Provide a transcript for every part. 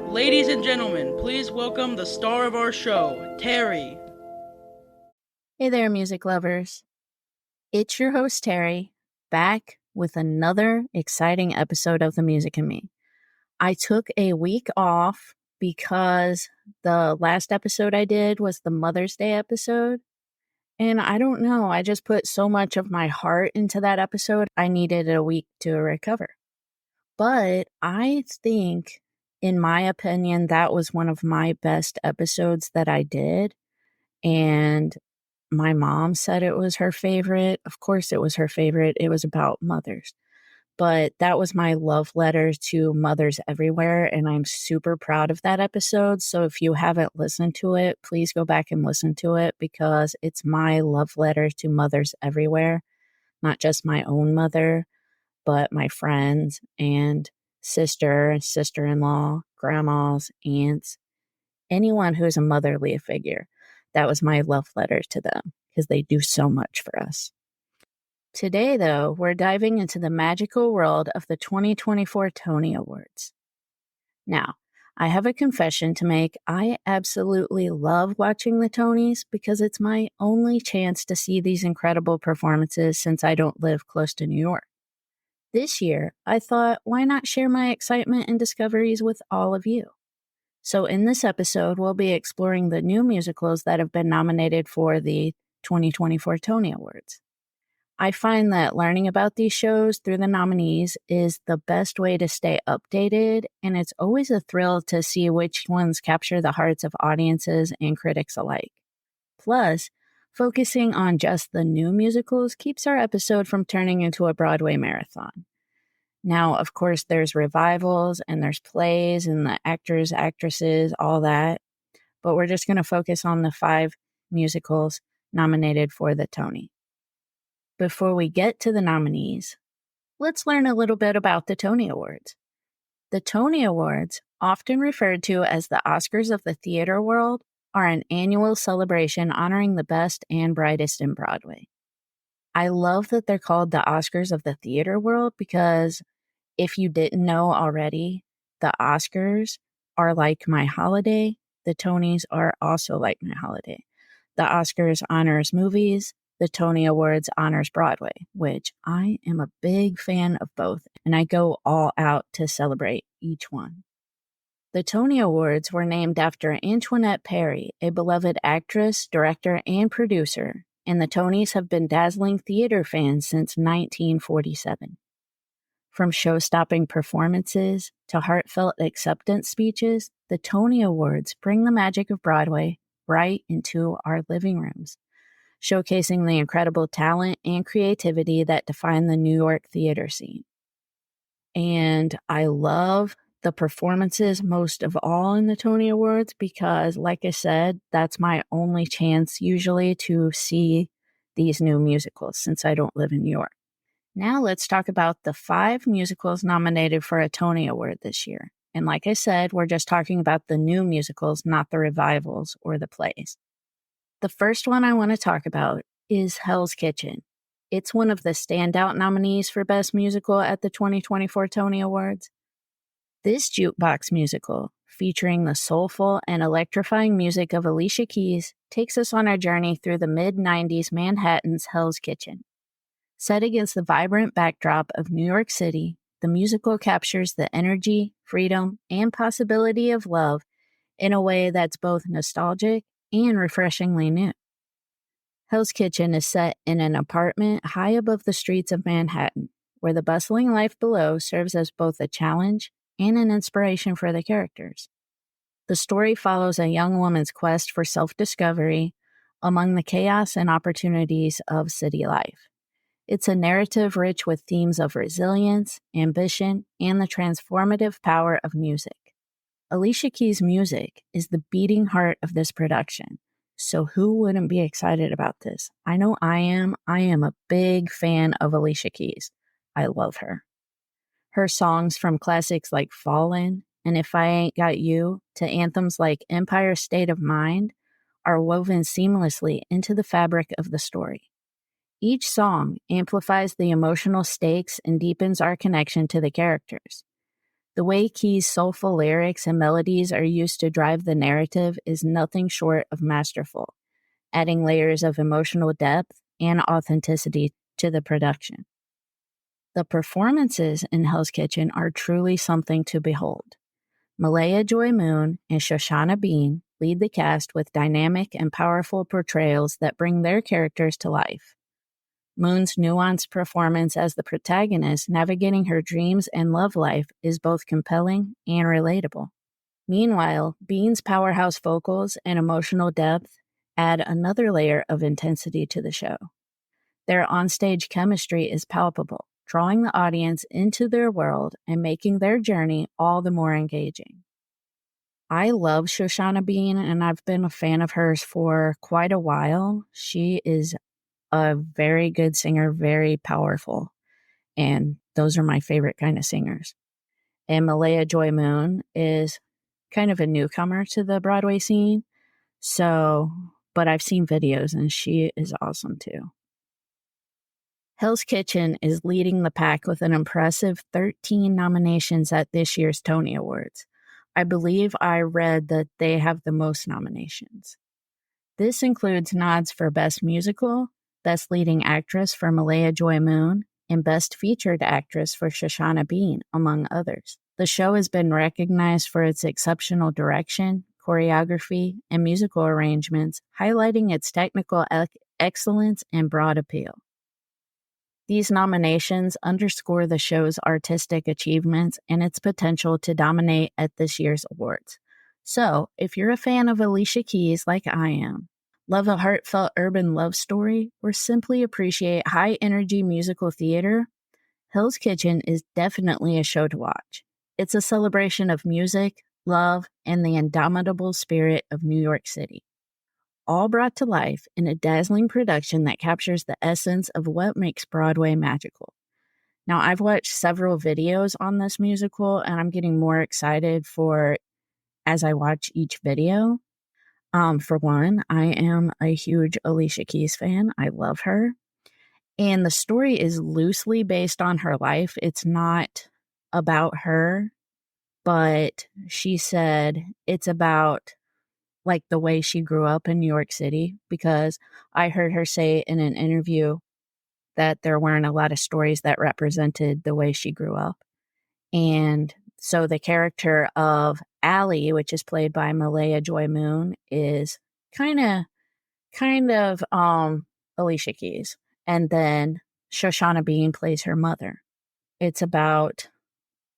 Ladies and gentlemen, please welcome the star of our show, Terry. Hey there, music lovers. It's your host, Terry, back with another exciting episode of The Music and Me. I took a week off because the last episode I did was the Mother's Day episode. And I don't know, I just put so much of my heart into that episode, I needed a week to recover. But I think, in my opinion, that was one of my best episodes that I did. And my mom said it was her favorite. Of course, it was her favorite. It was about mothers. But that was my love letter to mothers everywhere. And I'm super proud of that episode. So if you haven't listened to it, please go back and listen to it because it's my love letter to mothers everywhere. Not just my own mother, but my friends and sister-in-law, grandmas, aunts, anyone who's a motherly figure. That was my love letter to them because they do so much for us. Today, though, we're diving into the magical world of the 2024 Tony Awards. Now, I have a confession to make. I absolutely love watching the Tonys because it's my only chance to see these incredible performances since I don't live close to New York. This year, I thought, why not share my excitement and discoveries with all of you? So in this episode, we'll be exploring the new musicals that have been nominated for the 2024 Tony Awards. I find that learning about these shows through the nominees is the best way to stay updated, and it's always a thrill to see which ones capture the hearts of audiences and critics alike. Plus, focusing on just the new musicals keeps our episode from turning into a Broadway marathon. Now, of course, there's revivals and there's plays and the actors, actresses, all that. But we're just going to focus on the 5 musicals nominated for the Tony. Before we get to the nominees, let's learn a little bit about the Tony Awards. The Tony Awards, often referred to as the Oscars of the theater world, are an annual celebration honoring the best and brightest in Broadway. I love that they're called the Oscars of the theater world because if you didn't know already, the Oscars are like my holiday. The Tonys are also like my holiday. The Oscars honors movies. The Tony Awards honors Broadway, which I am a big fan of both, and I go all out to celebrate each one. The Tony Awards were named after Antoinette Perry, a beloved actress, director, and producer, and the Tonys have been dazzling theater fans since 1947. From show-stopping performances to heartfelt acceptance speeches, the Tony Awards bring the magic of Broadway right into our living rooms, showcasing the incredible talent and creativity that define the New York theater scene. And I love the performances most of all in the Tony Awards because, like I said, that's my only chance usually to see these new musicals since I don't live in New York. Now let's talk about the 5 musicals nominated for a Tony Award this year. And like I said, we're just talking about the new musicals, not the revivals or the plays. The first one I want to talk about is Hell's Kitchen. It's one of the standout nominees for Best Musical at the 2024 Tony Awards. This jukebox musical, featuring the soulful and electrifying music of Alicia Keys, takes us on our journey through the mid-90s Manhattan's Hell's Kitchen. Set against the vibrant backdrop of New York City, the musical captures the energy, freedom, and possibility of love in a way that's both nostalgic and refreshingly new. Hell's Kitchen is set in an apartment high above the streets of Manhattan, where the bustling life below serves as both a challenge and an inspiration for the characters. The story follows a young woman's quest for self-discovery among the chaos and opportunities of city life. It's a narrative rich with themes of resilience, ambition, and the transformative power of music. Alicia Keys' music is the beating heart of this production, so who wouldn't be excited about this? I know I am. I am a big fan of Alicia Keys. I love her. Her songs from classics like Fallin' and If I Ain't Got You to anthems like Empire State of Mind are woven seamlessly into the fabric of the story. Each song amplifies the emotional stakes and deepens our connection to the characters. The way Key's soulful lyrics and melodies are used to drive the narrative is nothing short of masterful, adding layers of emotional depth and authenticity to the production. The performances in Hell's Kitchen are truly something to behold. Malaya Joy Moon and Shoshana Bean lead the cast with dynamic and powerful portrayals that bring their characters to life. Moon's nuanced performance as the protagonist navigating her dreams and love life is both compelling and relatable. Meanwhile, Bean's powerhouse vocals and emotional depth add another layer of intensity to the show. Their onstage chemistry is palpable, drawing the audience into their world and making their journey all the more engaging. I love Shoshana Bean, and I've been a fan of hers for quite a while. She is a very good singer, very powerful, and those are my favorite kind of singers. And Malaya Joy Moon is kind of a newcomer to the Broadway scene, but I've seen videos and she is awesome too. Hell's Kitchen is leading the pack with an impressive 13 nominations at this year's Tony Awards. I believe I read that they have the most nominations. This includes nods for Best Musical, Best Leading Actress for Malaya Joy Moon, and Best Featured Actress for Shoshana Bean, among others. The show has been recognized for its exceptional direction, choreography, and musical arrangements, highlighting its technical excellence and broad appeal. These nominations underscore the show's artistic achievements and its potential to dominate at this year's awards. So, if you're a fan of Alicia Keys like I am, love a heartfelt urban love story, or simply appreciate high-energy musical theater, Hell's Kitchen is definitely a show to watch. It's a celebration of music, love, and the indomitable spirit of New York City, all brought to life in a dazzling production that captures the essence of what makes Broadway magical. Now, I've watched several videos on this musical, and I'm getting more excited as I watch each video. For one, I am a huge Alicia Keys fan. I love her. And the story is loosely based on her life. It's not about her, but she said it's about like the way she grew up in New York City, because I heard her say in an interview that there weren't a lot of stories that represented the way she grew up. And so the character of Allie, which is played by Malaya Joy Moon, is kind of Alicia Keys. And then Shoshana Bean plays her mother. It's about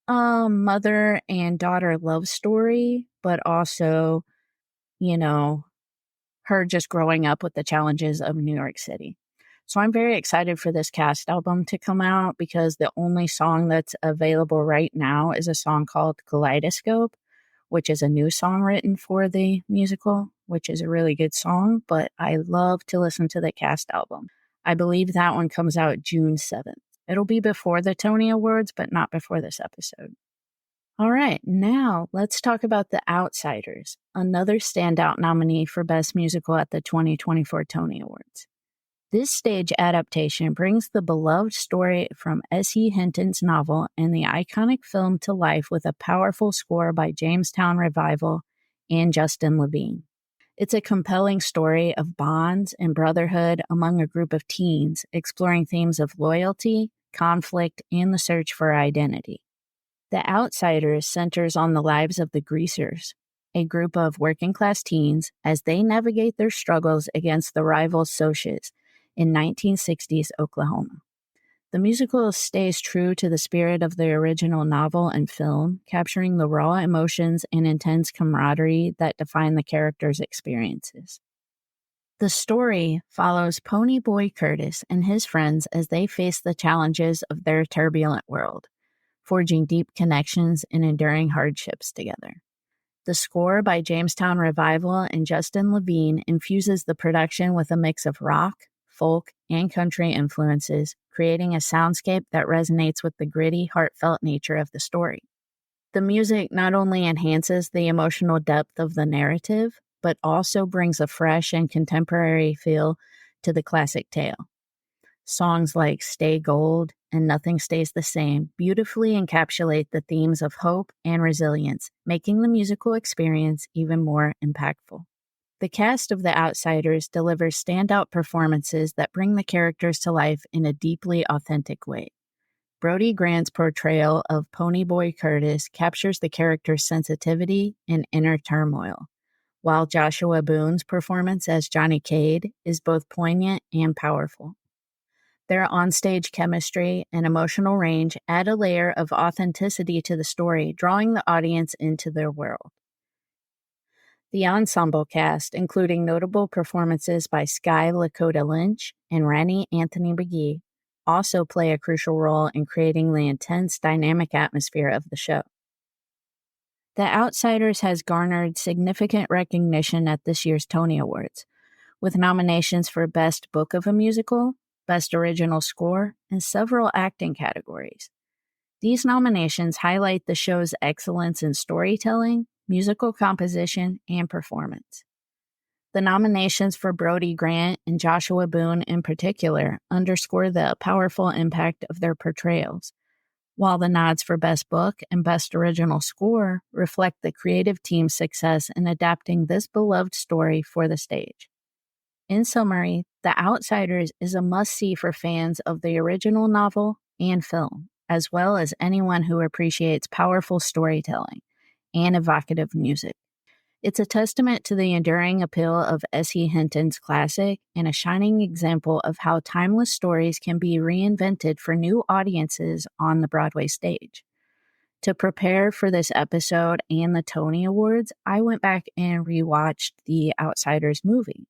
a mother and daughter love story, but also, her just growing up with the challenges of New York City. So I'm very excited for this cast album to come out, because the only song that's available right now is a song called Kaleidoscope, which is a new song written for the musical, which is a really good song, but I love to listen to the cast album. I believe that one comes out June 7th. It'll be before the Tony Awards, but not before this episode. All right, now let's talk about The Outsiders, another standout nominee for Best Musical at the 2024 Tony Awards. This stage adaptation brings the beloved story from S.E. Hinton's novel and the iconic film to life with a powerful score by Jamestown Revival and Justin Levine. It's a compelling story of bonds and brotherhood among a group of teens, exploring themes of loyalty, conflict, and the search for identity. The Outsiders centers on the lives of the Greasers, a group of working-class teens, as they navigate their struggles against the rival Socs in 1960s Oklahoma. The musical stays true to the spirit of the original novel and film, capturing the raw emotions and intense camaraderie that define the characters' experiences. The story follows Pony Boy Curtis and his friends as they face the challenges of their turbulent world, forging deep connections and enduring hardships together. The score by Jamestown Revival and Justin Levine infuses the production with a mix of rock, folk, and country influences, creating a soundscape that resonates with the gritty, heartfelt nature of the story. The music not only enhances the emotional depth of the narrative, but also brings a fresh and contemporary feel to the classic tale. Songs like Stay Gold and Nothing Stays the Same beautifully encapsulate the themes of hope and resilience, making the musical experience even more impactful. The cast of The Outsiders delivers standout performances that bring the characters to life in a deeply authentic way. Brody Grant's portrayal of Ponyboy Curtis captures the character's sensitivity and inner turmoil, while Joshua Boone's performance as Johnny Cade is both poignant and powerful. Their onstage chemistry and emotional range add a layer of authenticity to the story, drawing the audience into their world. The ensemble cast, including notable performances by Sky Lakota Lynch and Rennie Anthony McGee, also play a crucial role in creating the intense, dynamic atmosphere of the show. The Outsiders has garnered significant recognition at this year's Tony Awards, with nominations for Best Book of a Musical, Best Original Score, and several acting categories. These nominations highlight the show's excellence in storytelling, musical composition, and performance. The nominations for Brody Grant and Joshua Boone in particular underscore the powerful impact of their portrayals, while the nods for Best Book and Best Original Score reflect the creative team's success in adapting this beloved story for the stage. In summary, The Outsiders is a must-see for fans of the original novel and film, as well as anyone who appreciates powerful storytelling and evocative music. It's a testament to the enduring appeal of S.E. Hinton's classic and a shining example of how timeless stories can be reinvented for new audiences on the Broadway stage. To prepare for this episode and the Tony Awards, I went back and rewatched the Outsiders movie,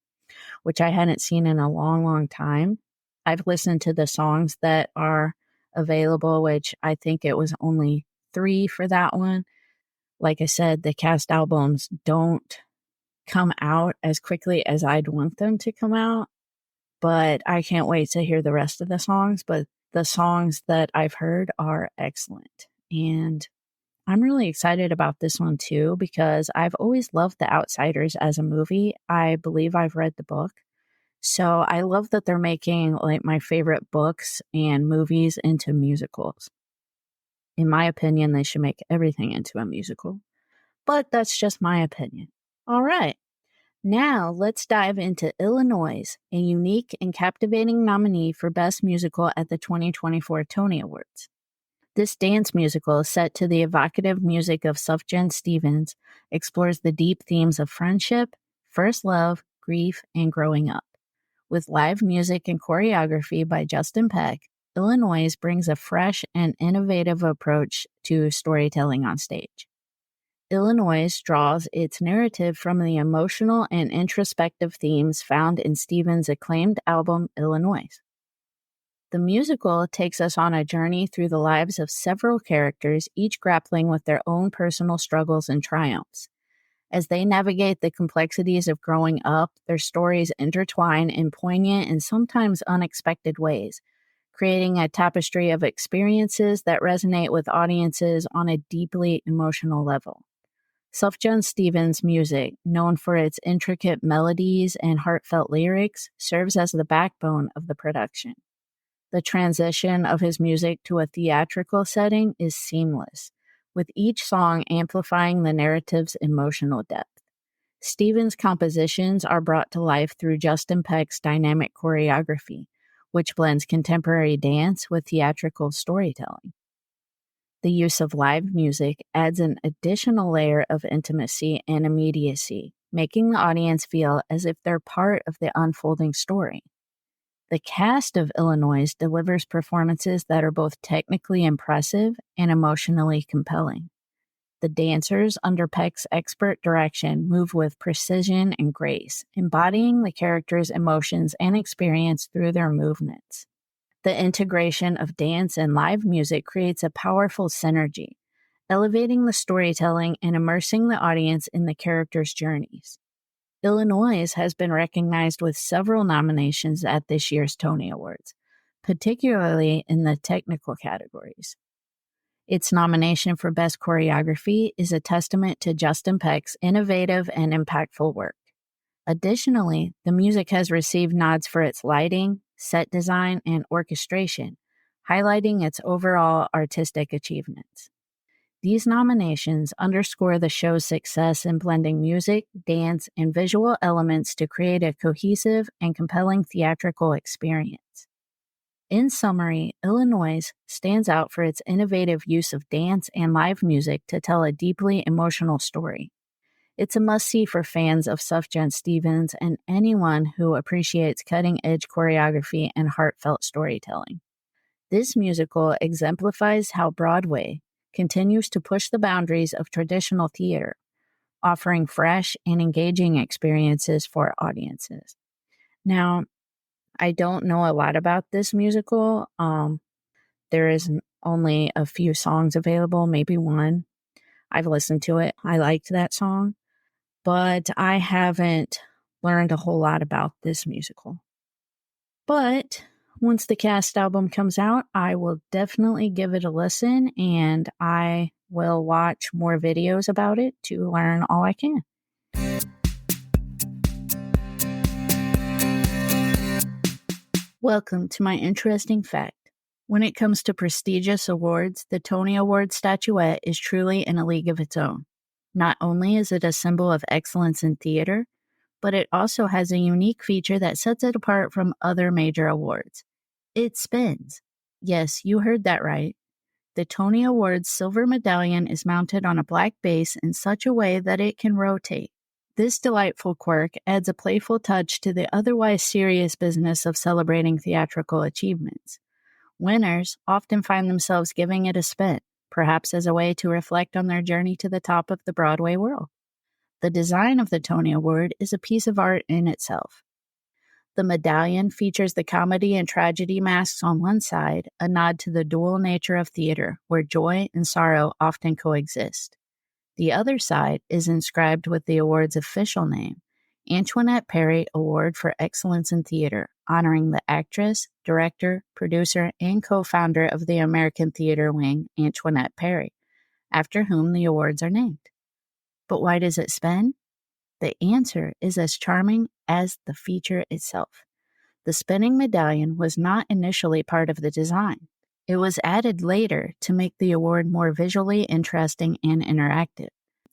which I hadn't seen in a long, long time. I've listened to the songs that are available, which I think it was only 3 for that one. Like I said, the cast albums don't come out as quickly as I'd want them to come out, but I can't wait to hear the rest of the songs. But the songs that I've heard are excellent. And I'm really excited about this one too, because I've always loved The Outsiders as a movie. I believe I've read the book. So I love that they're making like my favorite books and movies into musicals. In my opinion, they should make everything into a musical, but that's just my opinion. All right, now let's dive into Illinoise, a unique and captivating nominee for Best Musical at the 2024 Tony Awards. This dance musical, set to the evocative music of Sufjan Stevens, explores the deep themes of friendship, first love, grief, and growing up. With live music and choreography by Justin Peck, Illinoise brings a fresh and innovative approach to storytelling on stage. Illinoise draws its narrative from the emotional and introspective themes found in Stevens' acclaimed album, Illinoise. The musical takes us on a journey through the lives of several characters, each grappling with their own personal struggles and triumphs. As they navigate the complexities of growing up, their stories intertwine in poignant and sometimes unexpected ways, creating a tapestry of experiences that resonate with audiences on a deeply emotional level. Sufjan Stevens' music, known for its intricate melodies and heartfelt lyrics, serves as the backbone of the production. The transition of his music to a theatrical setting is seamless, with each song amplifying the narrative's emotional depth. Stevens' compositions are brought to life through Justin Peck's dynamic choreography, which blends contemporary dance with theatrical storytelling. The use of live music adds an additional layer of intimacy and immediacy, making the audience feel as if they're part of the unfolding story. The cast of Illinoise delivers performances that are both technically impressive and emotionally compelling. The dancers, under Peck's expert direction, move with precision and grace, embodying the characters' emotions and experience through their movements. The integration of dance and live music creates a powerful synergy, elevating the storytelling and immersing the audience in the characters' journeys. Illinoise has been recognized with several nominations at this year's Tony Awards, particularly in the technical categories. Its nomination for Best Choreography is a testament to Justin Peck's innovative and impactful work. Additionally, the music has received nods for its lighting, set design, and orchestration, highlighting its overall artistic achievements. These nominations underscore the show's success in blending music, dance, and visual elements to create a cohesive and compelling theatrical experience. In summary, Illinoise stands out for its innovative use of dance and live music to tell a deeply emotional story. It's a must-see for fans of Sufjan Stevens and anyone who appreciates cutting-edge choreography and heartfelt storytelling. This musical exemplifies how Broadway continues to push the boundaries of traditional theater, offering fresh and engaging experiences for audiences. Now, I don't know a lot about this musical. There is only a few songs available, maybe one. I've listened to it. I liked that song, but I haven't learned a whole lot about this musical. But once the cast album comes out, I will definitely give it a listen, and I will watch more videos about it to learn all I can. Welcome to my interesting fact. When it comes to prestigious awards, the Tony Award statuette is truly in a league of its own. Not only is it a symbol of excellence in theater, but it also has a unique feature that sets it apart from other major awards. It spins. Yes, you heard that right. The Tony Award's silver medallion is mounted on a black base in such a way that it can rotate. This delightful quirk adds a playful touch to the otherwise serious business of celebrating theatrical achievements. Winners often find themselves giving it a spin, perhaps as a way to reflect on their journey to the top of the Broadway world. The design of the Tony Award is a piece of art in itself. The medallion features the comedy and tragedy masks on one side, a nod to the dual nature of theater, where joy and sorrow often coexist. The other side is inscribed with the award's official name, Antoinette Perry Award for Excellence in Theater, honoring the actress, director, producer, and co-founder of the American Theater Wing, Antoinette Perry, after whom the awards are named. But why does it spin? The answer is as charming as the feature itself. The spinning medallion was not initially part of the design. It was added later to make the award more visually interesting and interactive.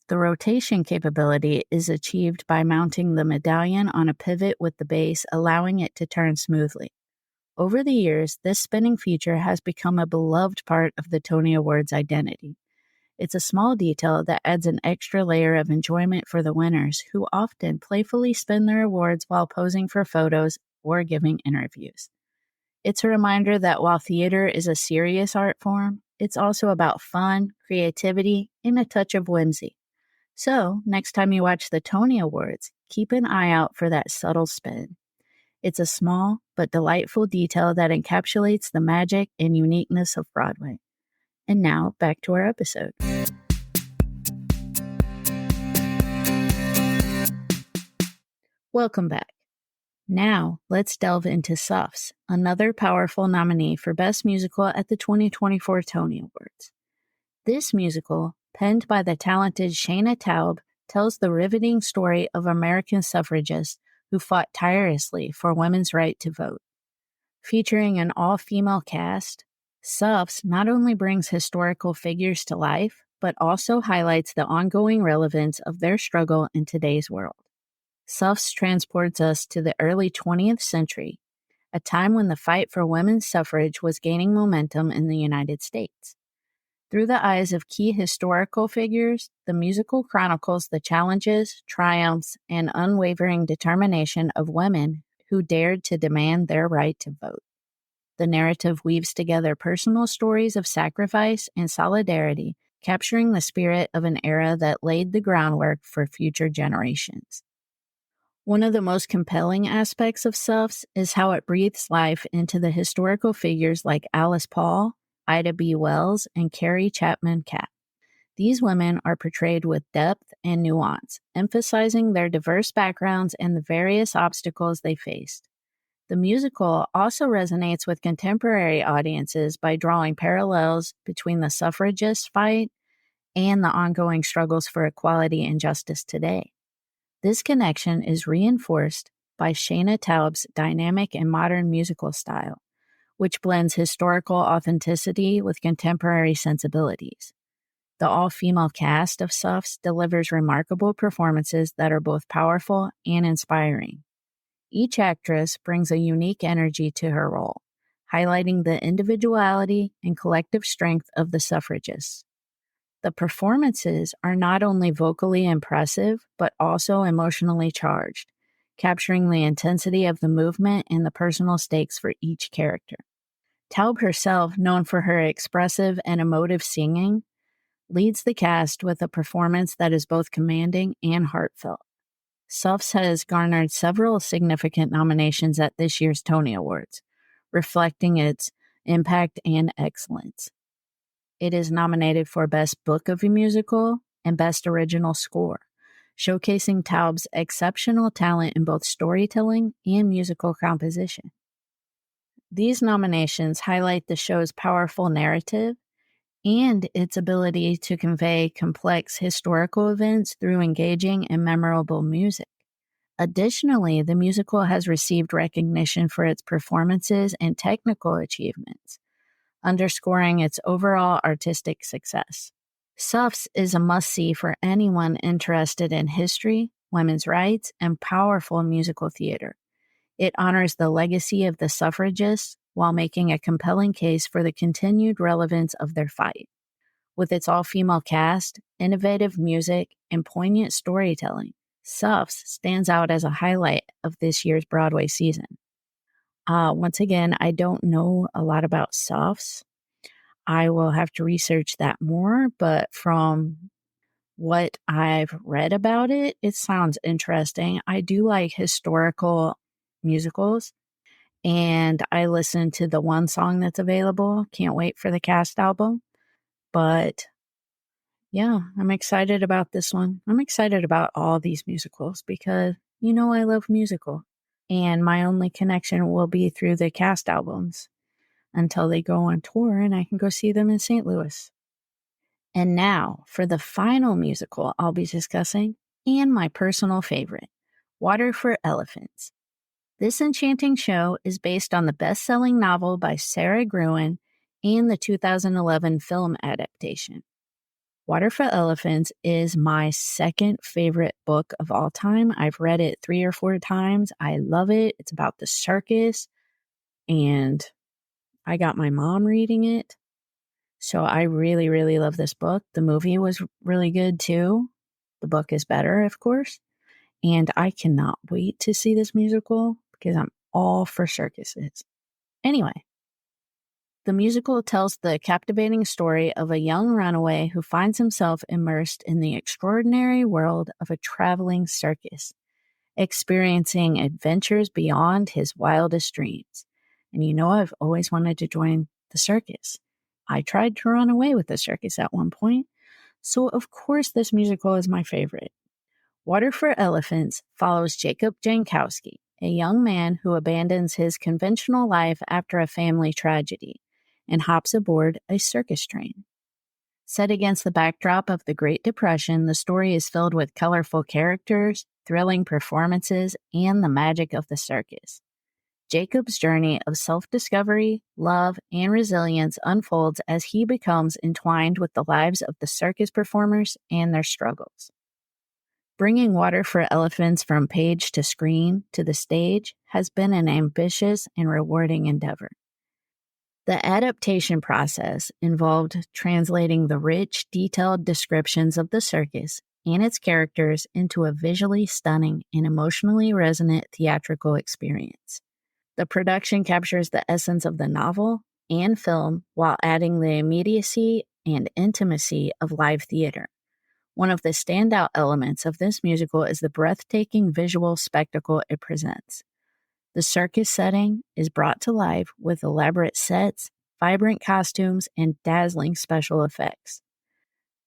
The rotation capability is achieved by mounting the medallion on a pivot with the base, allowing it to turn smoothly. Over the years, this spinning feature has become a beloved part of the Tony Award's identity. It's a small detail that adds an extra layer of enjoyment for the winners, who often playfully spin their awards while posing for photos or giving interviews. It's a reminder that while theater is a serious art form, it's also about fun, creativity, and a touch of whimsy. So, next time you watch the Tony Awards, keep an eye out for that subtle spin. It's a small but delightful detail that encapsulates the magic and uniqueness of Broadway. And now, back to our episode. Welcome back. Now, let's delve into Suffs, another powerful nominee for Best Musical at the 2024 Tony Awards. This musical, penned by the talented Shayna Taub, tells the riveting story of American suffragists who fought tirelessly for women's right to vote. Featuring an all-female cast, Suffs not only brings historical figures to life, but also highlights the ongoing relevance of their struggle in today's world. Suffs transports us to the early 20th century, a time when the fight for women's suffrage was gaining momentum in the United States. Through the eyes of key historical figures, the musical chronicles the challenges, triumphs, and unwavering determination of women who dared to demand their right to vote. The narrative weaves together personal stories of sacrifice and solidarity, capturing the spirit of an era that laid the groundwork for future generations. One of the most compelling aspects of Suffs is how it breathes life into the historical figures like Alice Paul, Ida B. Wells, and Carrie Chapman Catt. These women are portrayed with depth and nuance, emphasizing their diverse backgrounds and the various obstacles they faced. The musical also resonates with contemporary audiences by drawing parallels between the suffragist fight and the ongoing struggles for equality and justice today. This connection is reinforced by Shayna Taub's dynamic and modern musical style, which blends historical authenticity with contemporary sensibilities. The all-female cast of Suffs delivers remarkable performances that are both powerful and inspiring. Each actress brings a unique energy to her role, highlighting the individuality and collective strength of the suffragists. The performances are not only vocally impressive, but also emotionally charged, capturing the intensity of the movement and the personal stakes for each character. Taub herself, known for her expressive and emotive singing, leads the cast with a performance that is both commanding and heartfelt. Suffs has garnered several significant nominations at this year's Tony Awards, reflecting its impact and excellence. It is nominated for Best Book of a Musical and Best Original Score, showcasing Taub's exceptional talent in both storytelling and musical composition. These nominations highlight the show's powerful narrative and its ability to convey complex historical events through engaging and memorable music. Additionally, the musical has received recognition for its performances and technical achievements, underscoring its overall artistic success. Suffs is a must-see for anyone interested in history, women's rights, and powerful musical theater. It honors the legacy of the suffragists while making a compelling case for the continued relevance of their fight. With its all-female cast, innovative music, and poignant storytelling, Suffs stands out as a highlight of this year's Broadway season. Once again, I don't know a lot about Suffs. I will have to research that more, but from what I've read about it, it sounds interesting. I do like historical musicals, and I listened to the one song that's available. Can't wait for the cast album. But yeah, I'm excited about this one. I'm excited about all these musicals because, I love musical. And my only connection will be through the cast albums until they go on tour and I can go see them in St. Louis. And now for the final musical I'll be discussing, and my personal favorite, Water for Elephants. This enchanting show is based on the best-selling novel by Sarah Gruen and the 2011 film adaptation. Water for Elephants is my second favorite book of all time. I've read it 3 or 4 times. I love it. It's about the circus, and I got my mom reading it. So I really, really love this book. The movie was really good too. The book is better, of course. And I cannot wait to see this musical because I'm all for circuses. Anyway, the musical tells the captivating story of a young runaway who finds himself immersed in the extraordinary world of a traveling circus, experiencing adventures beyond his wildest dreams. And I've always wanted to join the circus. I tried to run away with the circus at one point, so of course this musical is my favorite. Water for Elephants follows Jacob Jankowski, a young man who abandons his conventional life after a family tragedy and hops aboard a circus train. Set against the backdrop of the Great Depression, the story is filled with colorful characters, thrilling performances, and the magic of the circus. Jacob's journey of self-discovery, love, and resilience unfolds as he becomes entwined with the lives of the circus performers and their struggles. Bringing Water for Elephants from page to screen to the stage has been an ambitious and rewarding endeavor. The adaptation process involved translating the rich, detailed descriptions of the circus and its characters into a visually stunning and emotionally resonant theatrical experience. The production captures the essence of the novel and film while adding the immediacy and intimacy of live theater. One of the standout elements of this musical is the breathtaking visual spectacle it presents. The circus setting is brought to life with elaborate sets, vibrant costumes, and dazzling special effects.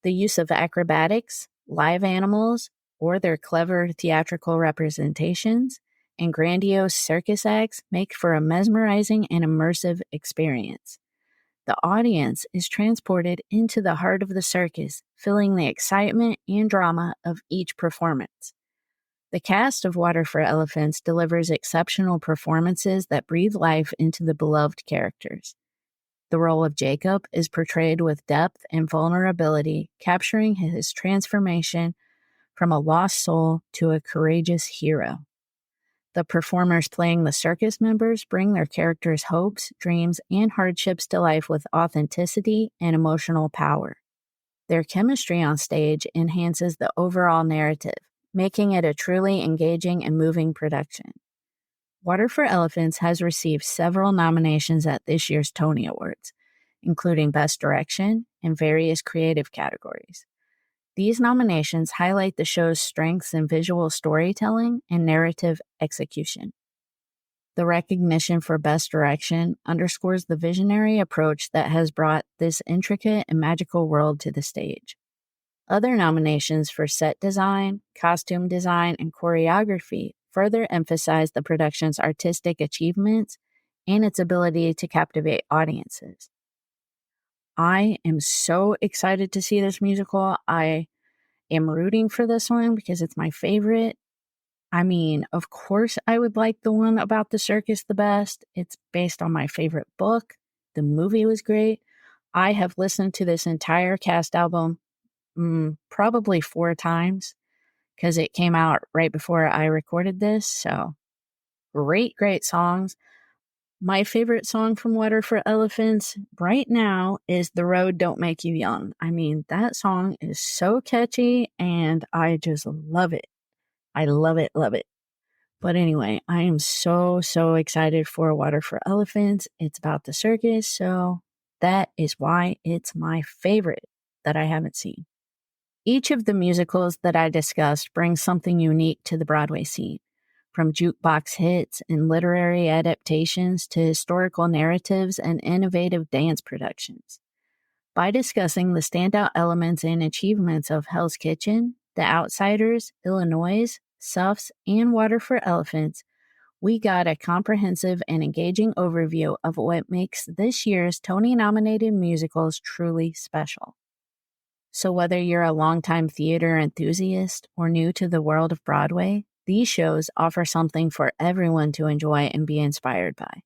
The use of acrobatics, live animals, or their clever theatrical representations, and grandiose circus acts make for a mesmerizing and immersive experience. The audience is transported into the heart of the circus, feeling the excitement and drama of each performance. The cast of Water for Elephants delivers exceptional performances that breathe life into the beloved characters. The role of Jacob is portrayed with depth and vulnerability, capturing his transformation from a lost soul to a courageous hero. The performers playing the circus members bring their characters' hopes, dreams, and hardships to life with authenticity and emotional power. Their chemistry on stage enhances the overall narrative, making it a truly engaging and moving production. Water for Elephants has received several nominations at this year's Tony Awards, including Best Direction and various creative categories. These nominations highlight the show's strengths in visual storytelling and narrative execution. The recognition for Best Direction underscores the visionary approach that has brought this intricate and magical world to the stage. Other nominations for set design, costume design, and choreography further emphasize the production's artistic achievements and its ability to captivate audiences. I am so excited to see this musical. I am rooting for this one because it's my favorite. I mean, of course, I would like the one about the circus the best. It's based on my favorite book. The movie was great. I have listened to this entire cast album probably 4 times because it came out right before I recorded this. So great songs. My favorite song from Water for Elephants right now is The Road Don't Make You Young. I mean, that song is so catchy and I just love it. I love it. But anyway, I am so excited for Water for Elephants. It's about the circus, so that is why it's my favorite that I haven't seen. Each of the musicals that I discussed brings something unique to the Broadway scene, from jukebox hits and literary adaptations to historical narratives and innovative dance productions. By discussing the standout elements and achievements of Hell's Kitchen, The Outsiders, Illinoise, Suffs, and Water for Elephants, we got a comprehensive and engaging overview of what makes this year's Tony-nominated musicals truly special. So whether you're a longtime theater enthusiast or new to the world of Broadway, these shows offer something for everyone to enjoy and be inspired by.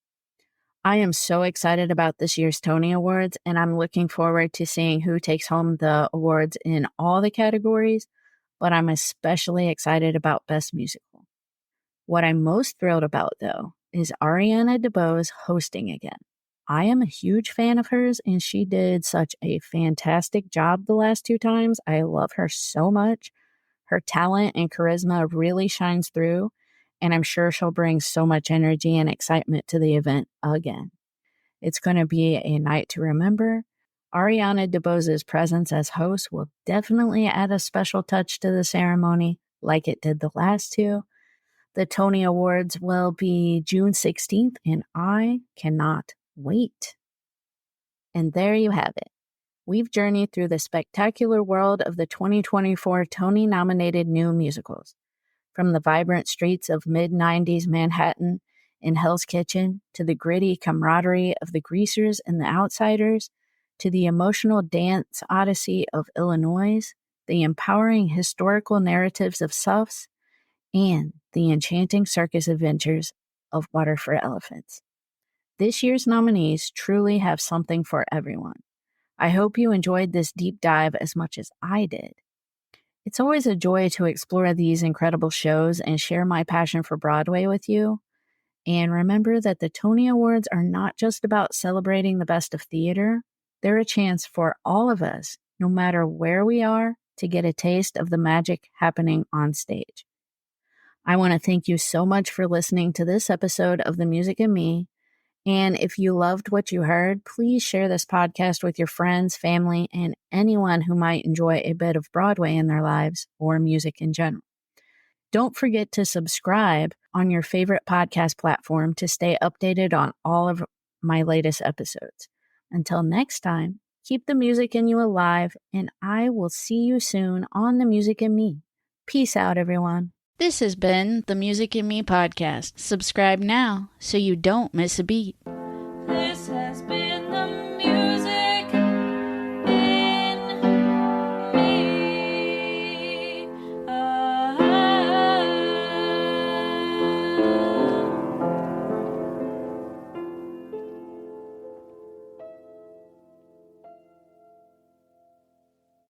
I am so excited about this year's Tony Awards, and I'm looking forward to seeing who takes home the awards in all the categories, but I'm especially excited about Best Musical. What I'm most thrilled about, though, is Ariana DeBose hosting again. I am a huge fan of hers, and she did such a fantastic job the last 2 times. I love her so much. Her talent and charisma really shines through, and I'm sure she'll bring so much energy and excitement to the event again. It's going to be a night to remember. Ariana DeBose's presence as host will definitely add a special touch to the ceremony, like it did the last 2. The Tony Awards will be June 16th, and I cannot wait. And there you have it. We've journeyed through the spectacular world of the 2024 Tony-nominated new musicals. From the vibrant streets of mid-90s Manhattan in Hell's Kitchen, to the gritty camaraderie of the Greasers and the Outsiders, to the emotional dance odyssey of Illinoise, the empowering historical narratives of Suffs, and the enchanting circus adventures of Water for Elephants. This year's nominees truly have something for everyone. I hope you enjoyed this deep dive as much as I did. It's always a joy to explore these incredible shows and share my passion for Broadway with you. And remember that the Tony Awards are not just about celebrating the best of theater. They're a chance for all of us, no matter where we are, to get a taste of the magic happening on stage. I want to thank you so much for listening to this episode of The Music and Me. And if you loved what you heard, please share this podcast with your friends, family, and anyone who might enjoy a bit of Broadway in their lives or music in general. Don't forget to subscribe on your favorite podcast platform to stay updated on all of my latest episodes. Until next time, keep the music in you alive, and I will see you soon on The Music and Me. Peace out, everyone. This has been the Music and Me podcast. Subscribe now so you don't miss a beat.